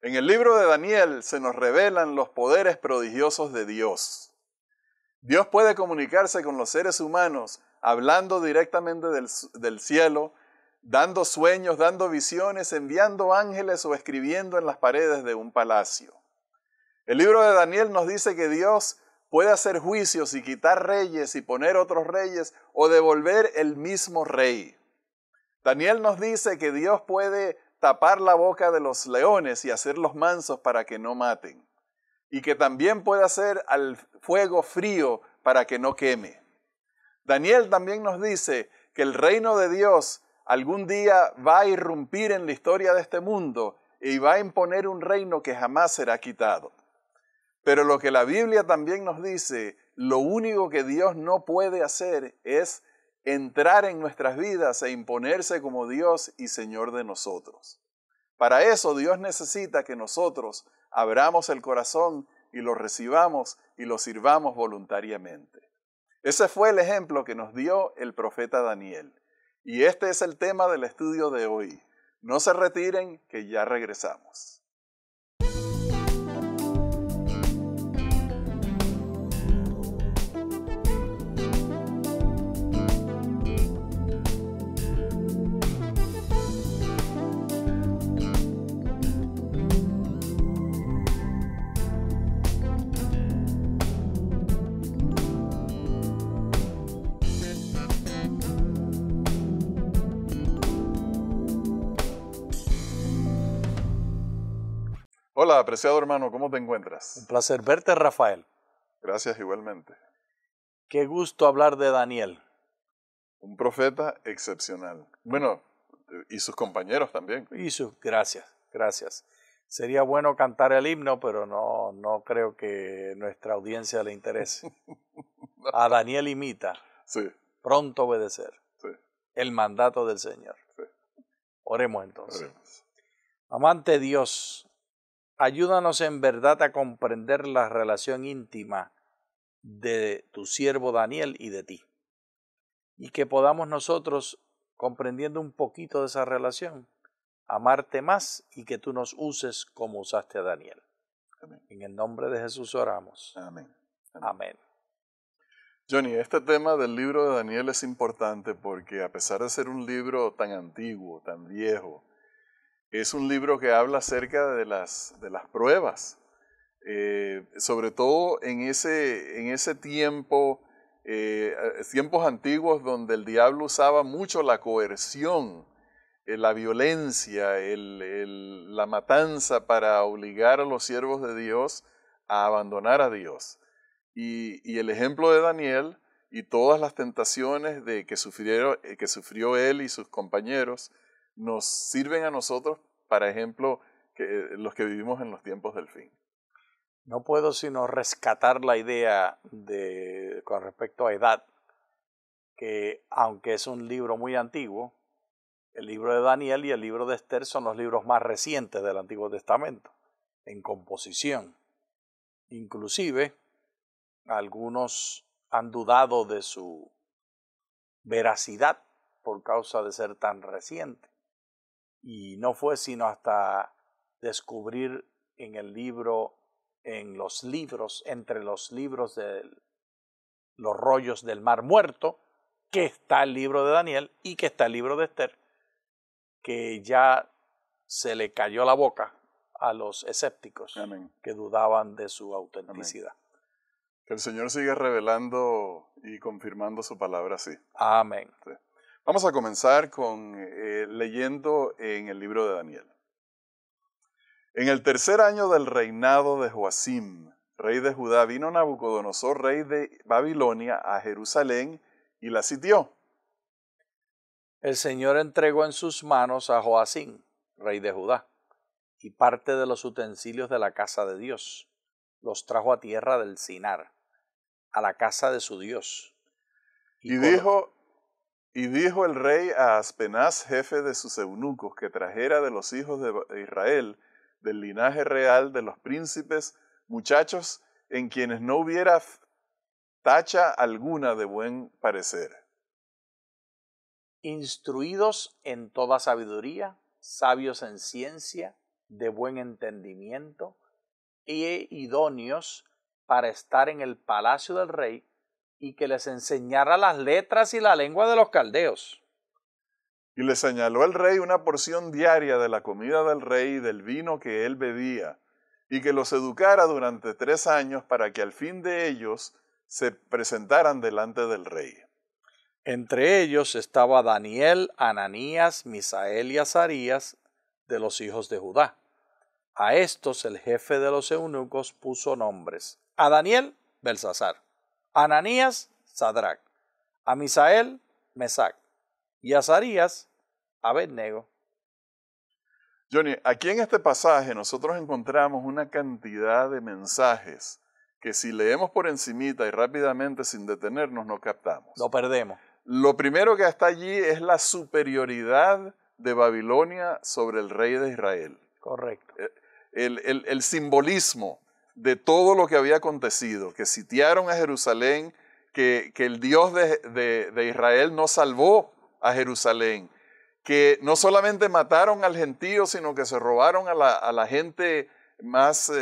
En el libro de Daniel se nos revelan los poderes prodigiosos de Dios. Dios puede comunicarse con los seres humanos hablando directamente del cielo, dando sueños, dando visiones, enviando ángeles o escribiendo en las paredes de un palacio. El libro de Daniel nos dice que Dios puede hacer juicios y quitar reyes y poner otros reyes o devolver el mismo rey. Daniel nos dice que Dios puede tapar la boca de los leones y hacerlos mansos para que no maten. Y que también puede hacer al fuego frío para que no queme. Daniel también nos dice que el reino de Dios algún día va a irrumpir en la historia de este mundo y va a imponer un reino que jamás será quitado. Pero lo que la Biblia también nos dice, lo único que Dios no puede hacer es entrar en nuestras vidas e imponerse como Dios y Señor de nosotros. Para eso Dios necesita que nosotros abramos el corazón y lo recibamos y lo sirvamos voluntariamente. Ese fue el ejemplo que nos dio el profeta Daniel. Y este es el tema del estudio de hoy. No se retiren, que ya regresamos. Hola, apreciado hermano, ¿cómo te encuentras? Un placer verte, Rafael. Gracias igualmente. Qué gusto hablar de Daniel. Un profeta excepcional. Bueno, y sus compañeros también. Gracias. Sería bueno cantar el himno, pero no creo que nuestra audiencia le interese. A Daniel imita. Sí. Pronto obedecer. Sí. El mandato del Señor. Sí. Oremos entonces. Oremos. Amante Dios, ayúdanos en verdad a comprender la relación íntima de tu siervo Daniel y de ti. Y que podamos nosotros, comprendiendo un poquito de esa relación, amarte más y que tú nos uses como usaste a Daniel. Amén. En el nombre de Jesús oramos. Amén. Amén. Johnny, este tema del libro de Daniel es importante porque a pesar de ser un libro tan antiguo, tan viejo, es un libro que habla acerca de las pruebas, sobre todo en ese tiempo, tiempos antiguos donde el diablo usaba mucho la coerción, la violencia, la matanza para obligar a los siervos de Dios a abandonar a Dios. Y el ejemplo de Daniel y todas las tentaciones que sufrió él y sus compañeros nos sirven a nosotros para ejemplo los que vivimos en los tiempos del fin. No puedo sino rescatar la idea con respecto a edad, que aunque es un libro muy antiguo, el libro de Daniel y el libro de Esther son los libros más recientes del Antiguo Testamento, en composición. Inclusive, algunos han dudado de su veracidad por causa de ser tan reciente. Y no fue sino hasta descubrir entre los libros de los rollos del Mar Muerto, que está el libro de Daniel y que está el libro de Esther, que ya se le cayó la boca a los escépticos. Amén. Que dudaban de su autenticidad. Amén. Que el Señor siga revelando y confirmando su palabra así. Amén. Sí. Vamos a comenzar leyendo en el libro de Daniel. En el tercer año del reinado de Joacim, rey de Judá, vino Nabucodonosor, rey de Babilonia, a Jerusalén y la sitió. El Señor entregó en sus manos a Joacim, rey de Judá, y parte de los utensilios de la casa de Dios. Los trajo a tierra del Sinar, a la casa de su Dios. Y dijo el rey a Aspenaz, jefe de sus eunucos, que trajera de los hijos de Israel, del linaje real de los príncipes, muchachos en quienes no hubiera tacha alguna de buen parecer. Instruidos en toda sabiduría, sabios en ciencia, de buen entendimiento e idóneos para estar en el palacio del rey y que les enseñara las letras y la lengua de los caldeos. Y le señaló el rey una porción diaria de la comida del rey y del vino que él bebía, y que los educara durante 3 años para que al fin de ellos se presentaran delante del rey. Entre ellos estaba Daniel, Ananías, Misael y Azarías de los hijos de Judá. A estos el jefe de los eunucos puso nombres. A Daniel, Belsasar. A Ananías, Sadrac. A Misael, Mesac. Y a Azarías, Abednego. Johnny, aquí en este pasaje nosotros encontramos una cantidad de mensajes que si leemos por encimita y rápidamente sin detenernos no captamos. Lo perdemos. Lo primero que está allí es la superioridad de Babilonia sobre el rey de Israel. Correcto. El simbolismo de todo lo que había acontecido, que sitiaron a Jerusalén, que el Dios de Israel no salvó a Jerusalén, que no solamente mataron al gentío, sino que se robaron a la gente más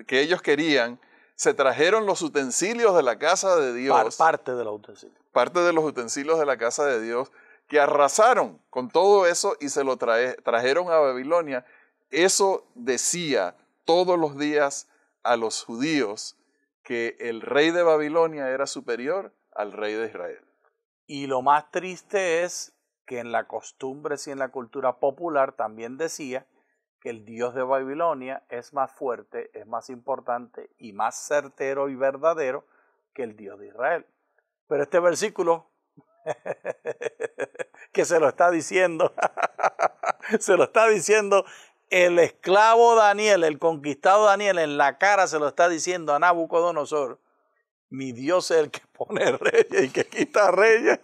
que ellos querían, se trajeron los utensilios de la casa de Dios. Parte de los utensilios. Parte de los utensilios de la casa de Dios, que arrasaron con todo eso y se lo trajeron a Babilonia. Eso decía todos los días a los judíos que el rey de Babilonia era superior al rey de Israel. Y lo más triste es que en la costumbre y en la cultura popular también decía que el Dios de Babilonia es más fuerte, es más importante y más certero y verdadero que el Dios de Israel. Pero este versículo que se lo está diciendo, el esclavo Daniel, el conquistado Daniel, en la cara se lo está diciendo a Nabucodonosor: mi Dios es el que pone reyes y que quita reyes.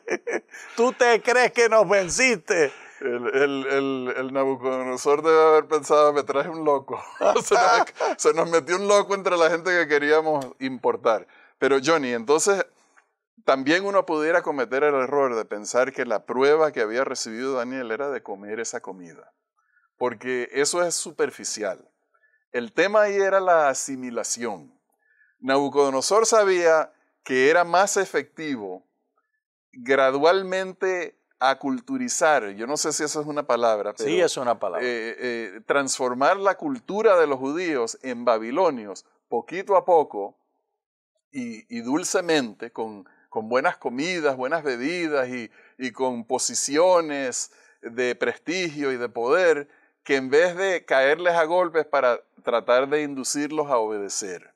¿Tú te crees que nos venciste? El Nabucodonosor debe haber pensado: me traje un loco. Se nos metió un loco entre la gente que queríamos importar. Pero Johnny, entonces también uno pudiera cometer el error de pensar que la prueba que había recibido Daniel era de comer esa comida, porque eso es superficial. El tema ahí era la asimilación. Nabucodonosor sabía que era más efectivo gradualmente aculturizar, yo no sé si esa es una palabra, pero sí, es una palabra. Transformar la cultura de los judíos en babilonios poquito a poco y dulcemente, con buenas comidas, buenas bebidas y con posiciones de prestigio y de poder, que en vez de caerles a golpes para tratar de inducirlos a obedecer.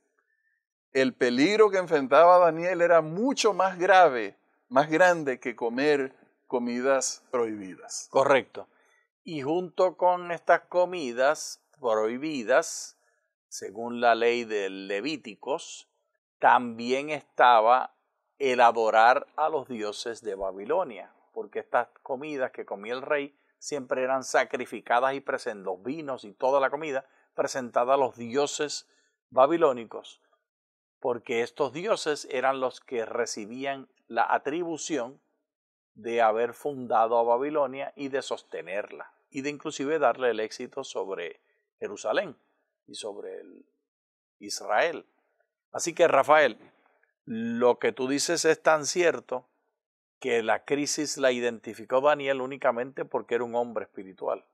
El peligro que enfrentaba Daniel era mucho más grave, más grande que comer comidas prohibidas. Correcto. Y junto con estas comidas prohibidas, según la ley de Levíticos, también estaba el adorar a los dioses de Babilonia, porque estas comidas que comía el rey siempre eran sacrificadas y los vinos y toda la comida presentada a los dioses babilónicos, porque estos dioses eran los que recibían la atribución de haber fundado a Babilonia y de sostenerla, y de inclusive darle el éxito sobre Jerusalén y sobre Israel. Así que, Rafael, lo que tú dices es tan cierto que la crisis la identificó Daniel únicamente porque era un hombre espiritual.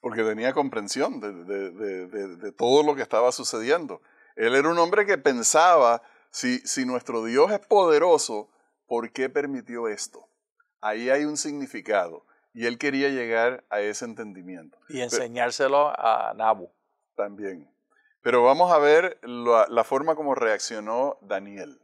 Porque tenía comprensión de todo lo que estaba sucediendo. Él era un hombre que pensaba, si nuestro Dios es poderoso, ¿por qué permitió esto? Ahí hay un significado. Y él quería llegar a ese entendimiento. Y enseñárselo a Nabu. También. Pero vamos a ver la forma como reaccionó Daniel.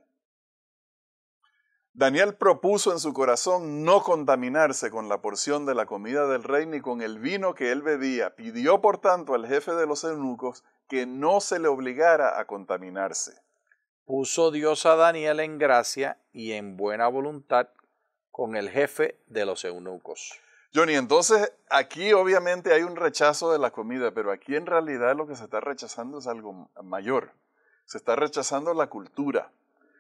Daniel propuso en su corazón no contaminarse con la porción de la comida del rey ni con el vino que él bebía. Pidió, por tanto, al jefe de los eunucos que no se le obligara a contaminarse. Puso Dios a Daniel en gracia y en buena voluntad con el jefe de los eunucos. Johnny, entonces aquí obviamente hay un rechazo de la comida, pero aquí en realidad lo que se está rechazando es algo mayor. Se está rechazando la cultura,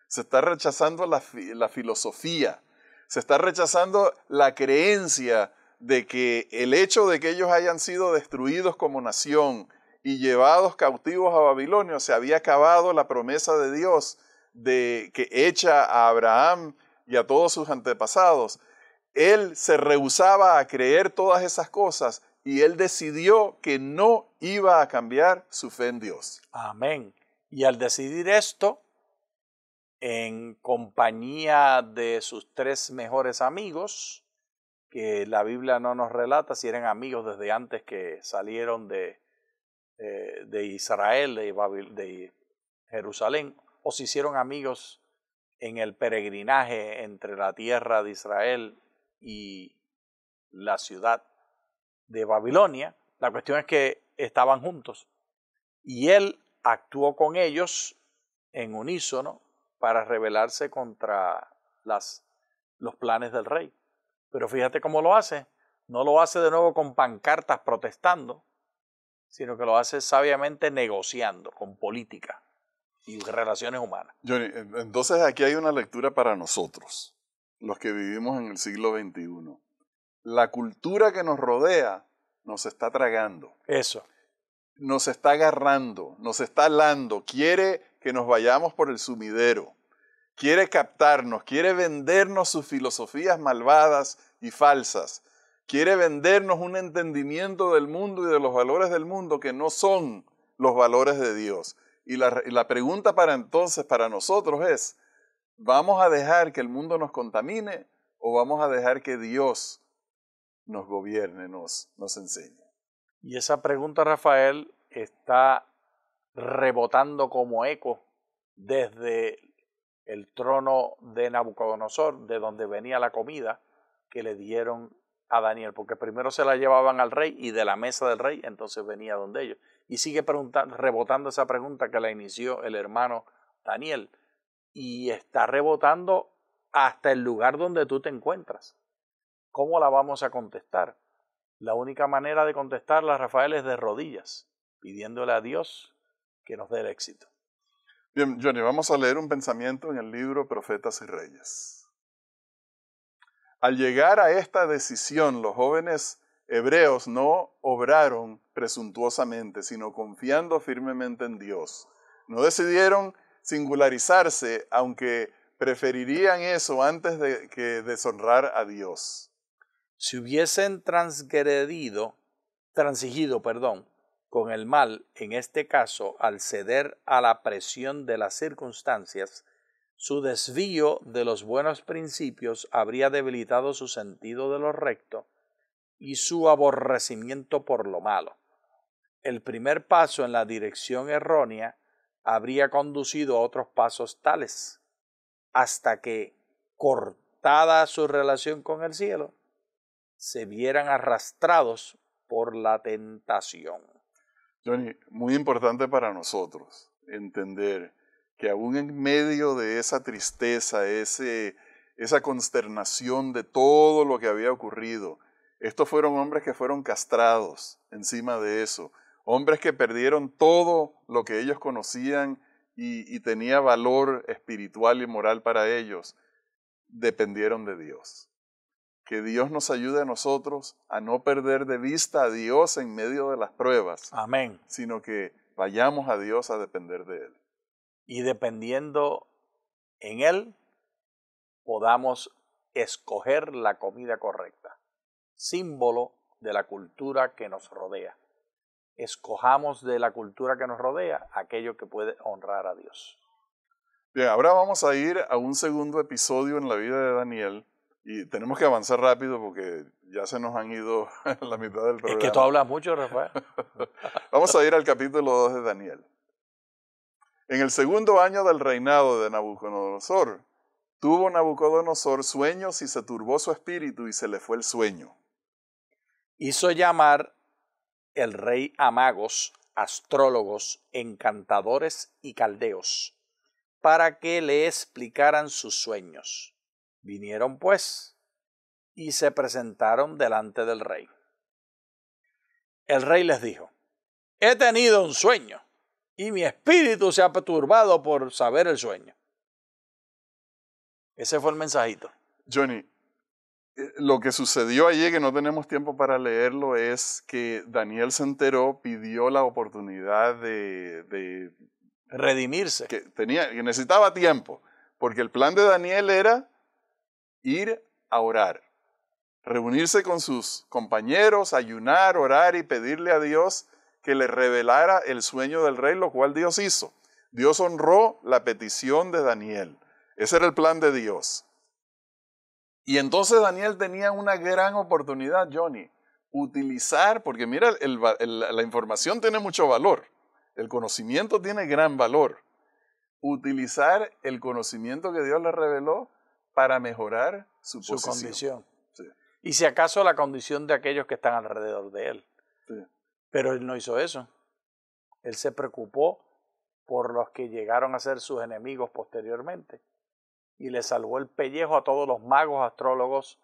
se está rechazando la filosofía, se está rechazando la creencia de que el hecho de que ellos hayan sido destruidos como nación y llevados cautivos a Babilonia, se había acabado la promesa de Dios de que hecha a Abraham y a todos sus antepasados. Él se rehusaba a creer todas esas cosas y él decidió que no iba a cambiar su fe en Dios. Amén. Y al decidir esto, en compañía de sus 3 mejores amigos, que la Biblia no nos relata si eran amigos desde antes que salieron de Israel, de Jerusalén, o se hicieron amigos en el peregrinaje entre la tierra de Israel y la ciudad de Babilonia. La cuestión es que estaban juntos y él actuó con ellos en unísono para rebelarse contra los planes del rey. Pero fíjate cómo lo hace. No lo hace de nuevo con pancartas protestando, sino que lo hace sabiamente negociando con política y relaciones humanas. Johnny, entonces aquí hay una lectura para nosotros, los que vivimos en el siglo XXI. La cultura que nos rodea nos está tragando. Eso. Nos está agarrando, nos está alando, quiere que nos vayamos por el sumidero, quiere captarnos, quiere vendernos sus filosofías malvadas y falsas, quiere vendernos un entendimiento del mundo y de los valores del mundo que no son los valores de Dios. Y la pregunta para nosotros es, ¿vamos a dejar que el mundo nos contamine o vamos a dejar que Dios nos gobierne, nos enseñe? Y esa pregunta, Rafael, está rebotando como eco desde el trono de Nabucodonosor, de donde venía la comida que le dieron a Daniel, porque primero se la llevaban al rey y de la mesa del rey entonces venía donde ellos. Y sigue rebotando esa pregunta que la inició el hermano Daniel, y está rebotando hasta el lugar donde tú te encuentras. ¿Cómo la vamos a contestar? La única manera de contestarla, Rafael, es de rodillas, pidiéndole a Dios que nos dé el éxito. Bien, Johnny, vamos a leer un pensamiento en el libro Profetas y Reyes. Al llegar a esta decisión, los jóvenes hebreos no obraron presuntuosamente, sino confiando firmemente en Dios. No decidieron singularizarse, aunque preferirían eso antes de que deshonrar a Dios. Si hubiesen transigido, con el mal, en este caso, al ceder a la presión de las circunstancias, su desvío de los buenos principios habría debilitado su sentido de lo recto y su aborrecimiento por lo malo. El primer paso en la dirección errónea habría conducido a otros pasos tales, hasta que, cortada su relación con el cielo, se vieran arrastrados por la tentación. Johnny, muy importante para nosotros entender que aún en medio de esa tristeza, esa consternación de todo lo que había ocurrido, estos fueron hombres que fueron castrados encima de eso, hombres que perdieron todo lo que ellos conocían y tenía valor espiritual y moral para ellos, dependieron de Dios. Que Dios nos ayude a nosotros a no perder de vista a Dios en medio de las pruebas. Amén. Sino que vayamos a Dios a depender de Él. Y dependiendo en Él, podamos escoger la comida correcta, símbolo de la cultura que nos rodea. Escojamos de la cultura que nos rodea aquello que puede honrar a Dios. Bien, ahora vamos a ir a un segundo episodio en la vida de Daniel. Y tenemos que avanzar rápido porque ya se nos han ido la mitad del programa. Es que tú hablas mucho, Rafael. Vamos a ir al capítulo 2 de Daniel. En el segundo año del reinado de Nabucodonosor, tuvo Nabucodonosor sueños y se turbó su espíritu y se le fue el sueño. Hizo llamar el rey a magos, astrólogos, encantadores y caldeos, para que le explicaran sus sueños. Vinieron pues y se presentaron delante del rey. El rey les dijo: he tenido un sueño y mi espíritu se ha perturbado por saber el sueño. Ese fue el mensajito. Johnny, Lo que sucedió allí, que no tenemos tiempo para leerlo, es que Daniel se enteró, pidió la oportunidad de Redimirse. que necesitaba tiempo, porque el plan de Daniel era ir a orar, reunirse con sus compañeros, ayunar, orar y pedirle a Dios que le revelara el sueño del rey, lo cual Dios hizo. Dios honró la petición de Daniel. Ese era el plan de Dios. Y entonces Daniel tenía una gran oportunidad, Johnny, utilizar, porque mira, la información tiene mucho valor, el conocimiento tiene gran valor, utilizar el conocimiento que Dios le reveló para mejorar su condición. Sí. Y si acaso la condición de aquellos que están alrededor de él. Sí. Pero él no hizo eso. Él se preocupó por los que llegaron a ser sus enemigos posteriormente. Y le salvó el pellejo a todos los magos, astrólogos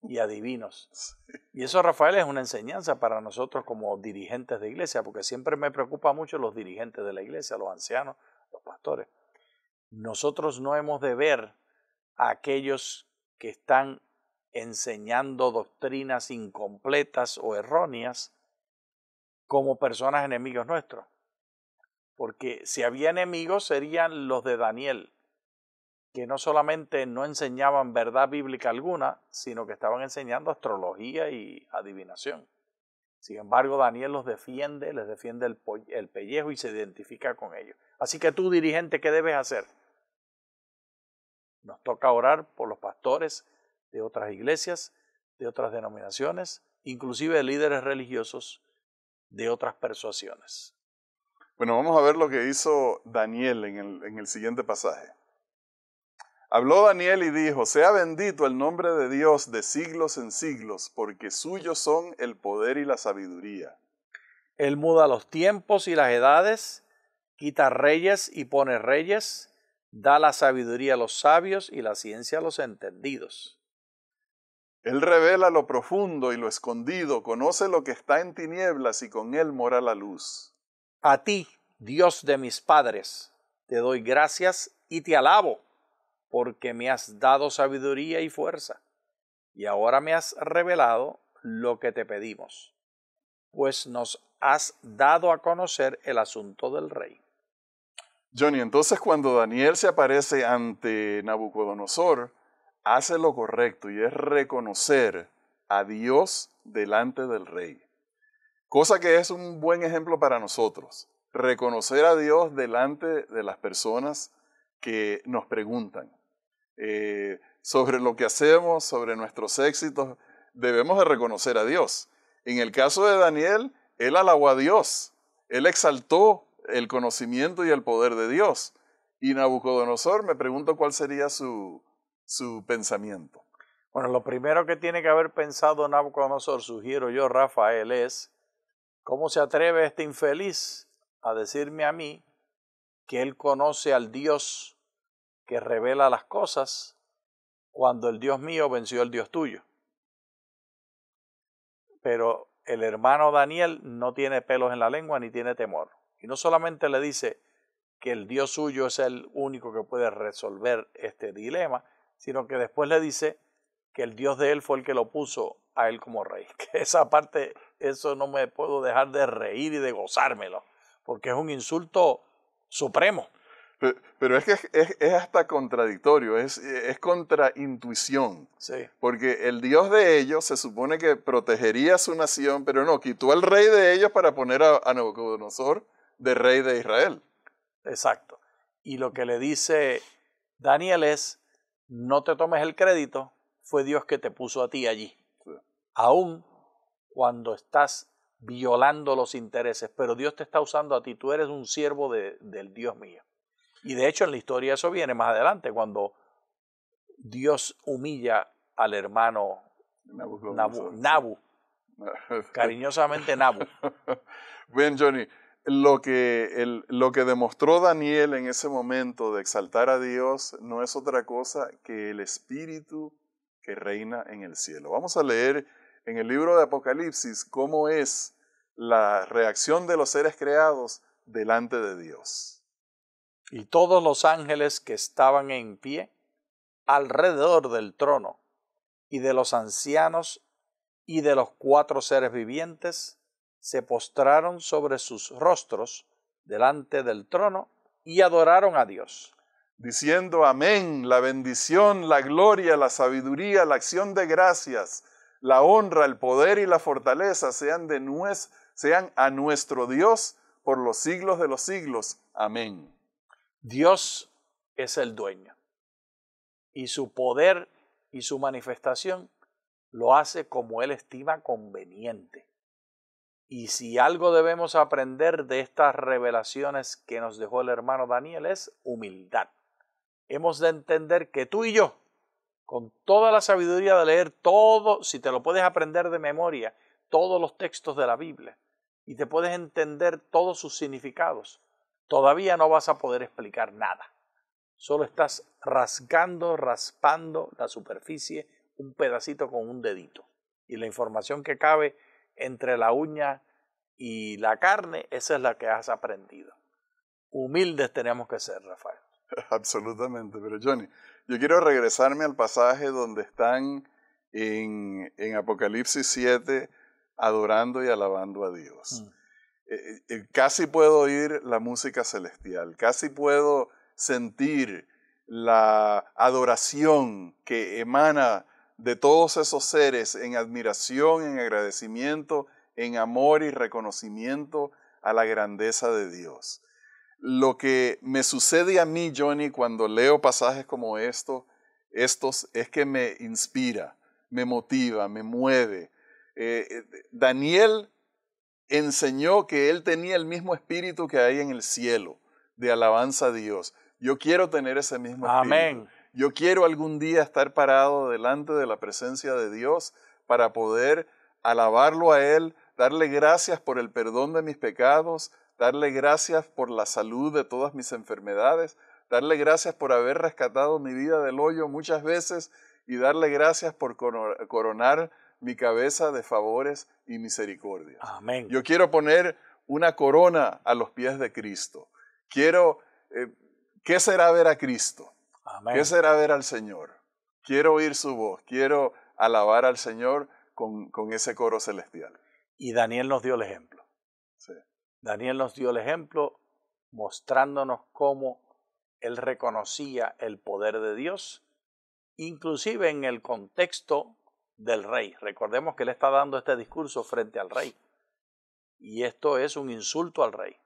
y adivinos. Sí. Y eso, Rafael, es una enseñanza para nosotros como dirigentes de iglesia, porque siempre me preocupa mucho los dirigentes de la iglesia, los ancianos, los pastores. Nosotros no hemos de ver a aquellos que están enseñando doctrinas incompletas o erróneas como personas enemigos nuestros. Porque si había enemigos serían los de Daniel, que no solamente no enseñaban verdad bíblica alguna, sino que estaban enseñando astrología y adivinación. Sin embargo, Daniel los defiende, les defiende el pellejo y se identifica con ellos. Así que tú, dirigente, ¿qué debes hacer? Nos toca orar por los pastores de otras iglesias, de otras denominaciones, inclusive de líderes religiosos de otras persuasiones. Bueno, vamos a ver lo que hizo Daniel en el siguiente pasaje. Habló Daniel y dijo: sea bendito el nombre de Dios de siglos en siglos, porque suyos son el poder y la sabiduría. Él muda los tiempos y las edades, quita reyes y pone reyes, da la sabiduría a los sabios y la ciencia a los entendidos. Él revela lo profundo y lo escondido, conoce lo que está en tinieblas y con él mora la luz. A ti, Dios de mis padres, te doy gracias y te alabo, porque me has dado sabiduría y fuerza, y ahora me has revelado lo que te pedimos, pues nos has dado a conocer el asunto del rey. Johnny, entonces cuando Daniel se aparece ante Nabucodonosor, hace lo correcto y es reconocer a Dios delante del rey. Cosa que es un buen ejemplo para nosotros. Reconocer a Dios delante de las personas que nos preguntan sobre lo que hacemos, sobre nuestros éxitos. Debemos de reconocer a Dios. En el caso de Daniel, él alabó a Dios. Él exaltó el conocimiento y el poder de Dios. Y Nabucodonosor, me pregunto cuál sería su pensamiento. Bueno, lo primero que tiene que haber pensado Nabucodonosor, sugiero yo, Rafael, es ¿cómo se atreve este infeliz a decirme a mí que él conoce al Dios que revela las cosas cuando el Dios mío venció al Dios tuyo? Pero el hermano Daniel no tiene pelos en la lengua ni tiene temor. Y no solamente le dice que el Dios suyo es el único que puede resolver este dilema, sino que después le dice que el Dios de él fue el que lo puso a él como rey. Que esa parte, eso no me puedo dejar de reír y de gozármelo, porque es un insulto supremo. Pero es que es hasta contradictorio, es contra intuición. Sí. Porque el Dios de ellos se supone que protegería a su nación, pero no, quitó al rey de ellos para poner a Nabucodonosor de rey de Israel. Exacto. Y lo que le dice Daniel es, no te tomes el crédito, fue Dios que te puso a ti allí. Sí. Aún cuando estás violando los intereses, pero Dios te está usando a ti, tú eres un siervo del Dios mío. Y de hecho en la historia eso viene más adelante, cuando Dios humilla al hermano Nabu, cariñosamente Nabu. Bien, Johnny, lo que demostró Daniel en ese momento de exaltar a Dios no es otra cosa que el Espíritu que reina en el cielo. Vamos a leer en el libro de Apocalipsis cómo es la reacción de los seres creados delante de Dios. Y todos los ángeles que estaban en pie alrededor del trono y de los ancianos y de los 4 seres vivientes se postraron sobre sus rostros delante del trono y adoraron a Dios, diciendo amén, la bendición, la gloria, la sabiduría, la acción de gracias, la honra, el poder y la fortaleza sean a nuestro Dios por los siglos de los siglos. Amén. Dios es el dueño y su poder y su manifestación lo hace como Él estima conveniente. Y si algo debemos aprender de estas revelaciones que nos dejó el hermano Daniel es humildad. Hemos de entender que tú y yo, con toda la sabiduría de leer todo, si te lo puedes aprender de memoria, todos los textos de la Biblia, y te puedes entender todos sus significados, todavía no vas a poder explicar nada. Solo estás raspando la superficie un pedacito con un dedito. Y la información que cabe entre la uña y la carne, esa es la que has aprendido. Humildes tenemos que ser, Rafael. Absolutamente, pero Johnny, yo quiero regresarme al pasaje donde están en Apocalipsis 7 adorando y alabando a Dios. Casi puedo oír la música celestial, casi puedo sentir la adoración que emana de todos esos seres en admiración, en agradecimiento, en amor y reconocimiento a la grandeza de Dios. Lo que me sucede a mí, Johnny, cuando leo pasajes como estos es que me inspira, me motiva, me mueve. Daniel enseñó que él tenía el mismo espíritu que hay en el cielo, de alabanza a Dios. Yo quiero tener ese mismo espíritu. Amén. Yo quiero algún día estar parado delante de la presencia de Dios para poder alabarlo a Él, darle gracias por el perdón de mis pecados, darle gracias por la salud de todas mis enfermedades, darle gracias por haber rescatado mi vida del hoyo muchas veces y darle gracias por coronar mi cabeza de favores y misericordias. Amén. Yo quiero poner una corona a los pies de Cristo. Quiero, ¿qué será ver a Cristo? Amén. ¿Qué será ver al Señor? Quiero oír su voz, quiero alabar al Señor con ese coro celestial. Y Daniel nos dio el ejemplo. Sí. Daniel nos dio el ejemplo mostrándonos cómo él reconocía el poder de Dios, inclusive en el contexto del rey. Recordemos que él está dando este discurso frente al rey. Y esto es un insulto al rey.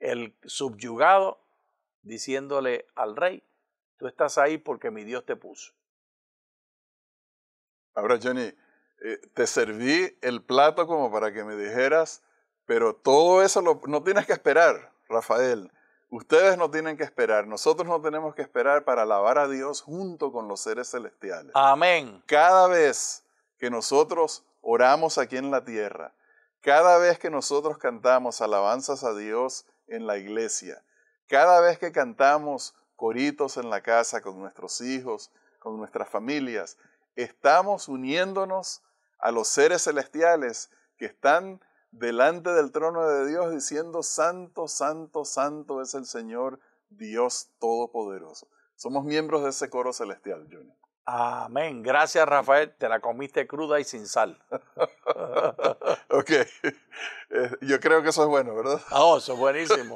el subyugado diciéndole al rey, tú estás ahí porque mi Dios te puso. Ahora, Johnny, te serví el plato como para que me dijeras, pero todo eso no tienes que esperar, Rafael. Ustedes no tienen que esperar, nosotros no tenemos que esperar para alabar a Dios junto con los seres celestiales. Amén. Cada vez que nosotros oramos aquí en la tierra, cada vez que nosotros cantamos alabanzas a Dios en la iglesia, cada vez que cantamos coritos en la casa con nuestros hijos, con nuestras familias, estamos uniéndonos a los seres celestiales que están delante del trono de Dios diciendo, santo, santo, santo es el Señor Dios Todopoderoso. Somos miembros de ese coro celestial, Junior. Amén. Gracias, Rafael. Te la comiste cruda y sin sal. Ok. Yo creo que eso es bueno, ¿verdad? Oh, eso es buenísimo.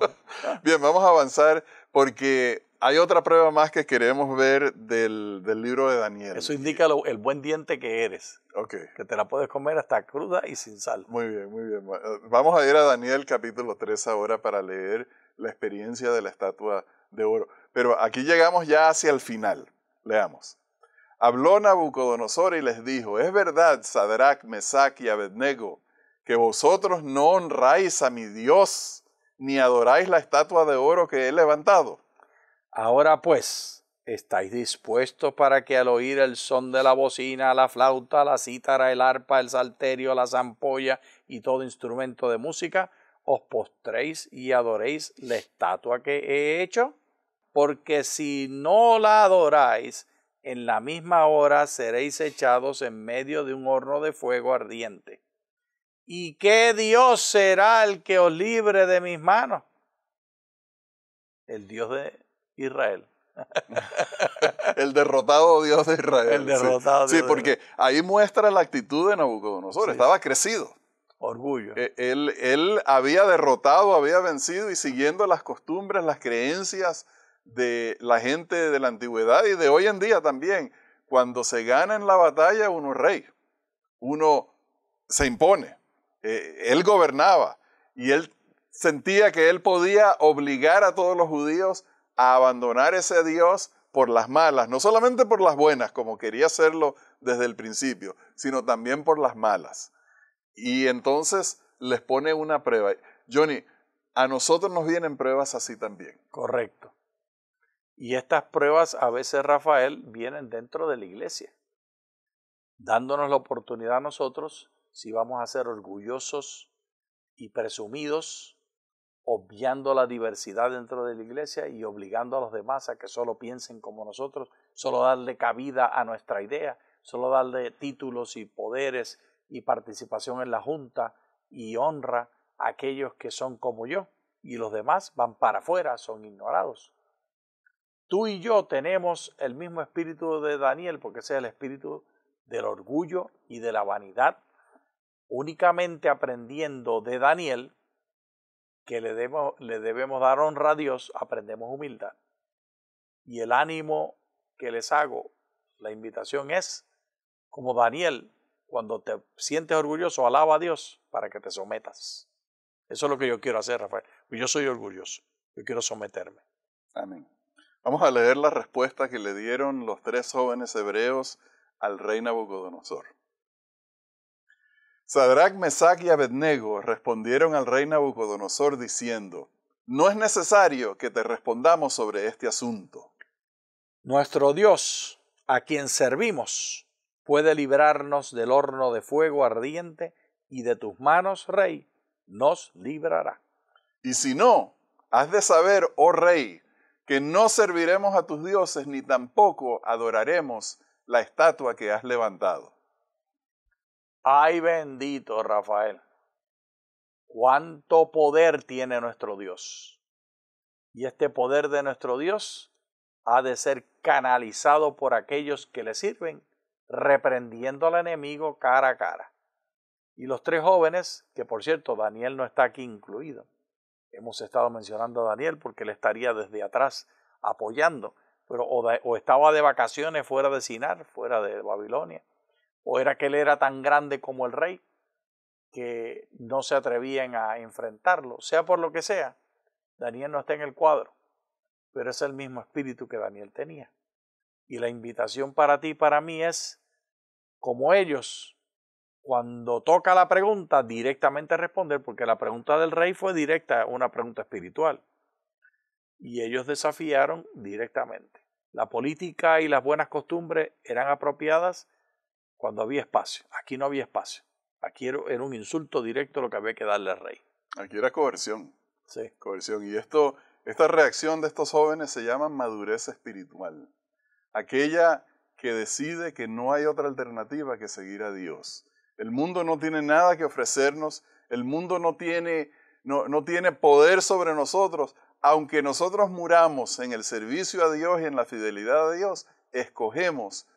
Bien, vamos a avanzar porque hay otra prueba más que queremos ver del libro de Daniel. Eso indica el buen diente que eres. Ok. Que te la puedes comer hasta cruda y sin sal. Muy bien, muy bien. Vamos a ir a Daniel capítulo 3 ahora para leer la experiencia de la estatua de oro. Pero aquí llegamos ya hacia el final. Leamos. Habló Nabucodonosor y les dijo, es verdad, Sadrach, Mesach y Abednego, que vosotros no honráis a mi Dios, ni adoráis la estatua de oro que he levantado. Ahora pues, ¿estáis dispuestos para que al oír el son de la bocina, la flauta, la cítara, el arpa, el salterio, la zampolla y todo instrumento de música, os postréis y adoréis la estatua que he hecho? Porque si no la adoráis, en la misma hora seréis echados en medio de un horno de fuego ardiente. ¿Y qué Dios será el que os libre de mis manos? El Dios de Israel. El derrotado Dios de Israel. El derrotado sí, Dios sí, porque ahí muestra la actitud de Nabucodonosor. Sí. Estaba crecido. Orgullo. Él había derrotado, había vencido y siguiendo las costumbres, las creencias de la gente de la antigüedad y de hoy en día también. Cuando se gana en la batalla, uno es rey. Uno se impone. Él gobernaba y él sentía que él podía obligar a todos los judíos a abandonar ese Dios por las malas, no solamente por las buenas, como quería hacerlo desde el principio, sino también por las malas. Y entonces les pone una prueba. Johnny, a nosotros nos vienen pruebas así también. Correcto. Y estas pruebas a veces, Rafael, vienen dentro de la iglesia, dándonos la oportunidad a nosotros, si vamos a ser orgullosos y presumidos, obviando la diversidad dentro de la iglesia y obligando a los demás a que solo piensen como nosotros, solo darle cabida a nuestra idea, solo darle títulos y poderes y participación en la junta y honra a aquellos que son como yo, y los demás van para afuera, son ignorados. Tú y yo tenemos el mismo espíritu de Daniel, porque ese es el espíritu del orgullo y de la vanidad, únicamente aprendiendo de Daniel que le debemos dar honra a Dios, aprendemos humildad. Y el ánimo que les hago, la invitación es, como Daniel, cuando te sientes orgulloso, alaba a Dios para que te sometas. Eso es lo que yo quiero hacer, Rafael. Yo soy orgulloso, yo quiero someterme. Amén. Vamos a leer la respuesta que le dieron los 3 jóvenes hebreos al rey Nabucodonosor. Sadrac, Mesac y Abednego respondieron al rey Nabucodonosor diciendo: no es necesario que te respondamos sobre este asunto. Nuestro Dios, a quien servimos, puede librarnos del horno de fuego ardiente y de tus manos, rey, nos librará. Y si no, has de saber, oh rey, que no serviremos a tus dioses ni tampoco adoraremos la estatua que has levantado. ¡Ay, bendito Rafael! ¡Cuánto poder tiene nuestro Dios! Y este poder de nuestro Dios ha de ser canalizado por aquellos que le sirven, reprendiendo al enemigo cara a cara. Y los 3 jóvenes, que por cierto Daniel no está aquí incluido, hemos estado mencionando a Daniel porque él estaría desde atrás apoyando, pero o estaba de vacaciones fuera de Sinar, fuera de Babilonia, o era que él era tan grande como el rey que no se atrevían a enfrentarlo, sea por lo que sea. Daniel no está en el cuadro, pero es el mismo espíritu que Daniel tenía. Y la invitación para ti y para mí es, como ellos, cuando toca la pregunta, directamente responder, porque la pregunta del rey fue directa, una pregunta espiritual. Y ellos desafiaron directamente. La política y las buenas costumbres eran apropiadas cuando había espacio. Aquí no había espacio. Aquí era un insulto directo lo que había que darle al rey. Aquí era coerción. Sí. Coerción. Y esta reacción de estos jóvenes se llama madurez espiritual. Aquella que decide que no hay otra alternativa que seguir a Dios. El mundo no tiene nada que ofrecernos. El mundo no tiene poder sobre nosotros. Aunque nosotros muramos en el servicio a Dios y en la fidelidad a Dios, escogemos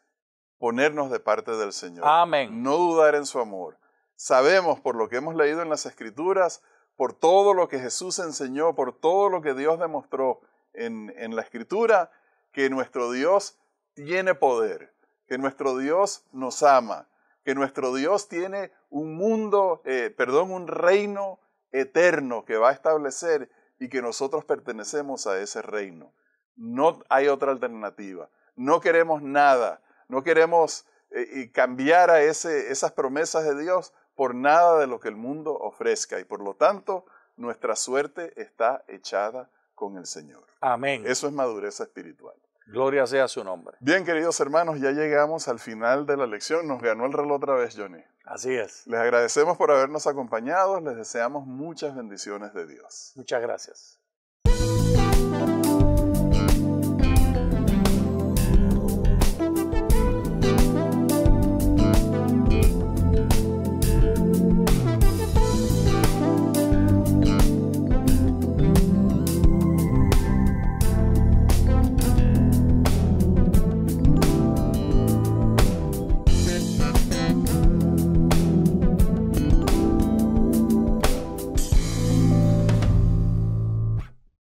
ponernos de parte del Señor. Amén. No dudar en su amor. Sabemos por lo que hemos leído en las Escrituras, por todo lo que Jesús enseñó, por todo lo que Dios demostró en la Escritura, que nuestro Dios tiene poder, que nuestro Dios nos ama, que nuestro Dios tiene un reino eterno que va a establecer y que nosotros pertenecemos a ese reino. No hay otra alternativa. No queremos nada. No queremos cambiar a esas promesas de Dios por nada de lo que el mundo ofrezca. Y por lo tanto, nuestra suerte está echada con el Señor. Amén. Eso es madurez espiritual. Gloria sea su nombre. Bien, queridos hermanos, ya llegamos al final de la lección. Nos ganó el reloj otra vez, Johnny. Así es. Les agradecemos por habernos acompañado. Les deseamos muchas bendiciones de Dios. Muchas gracias.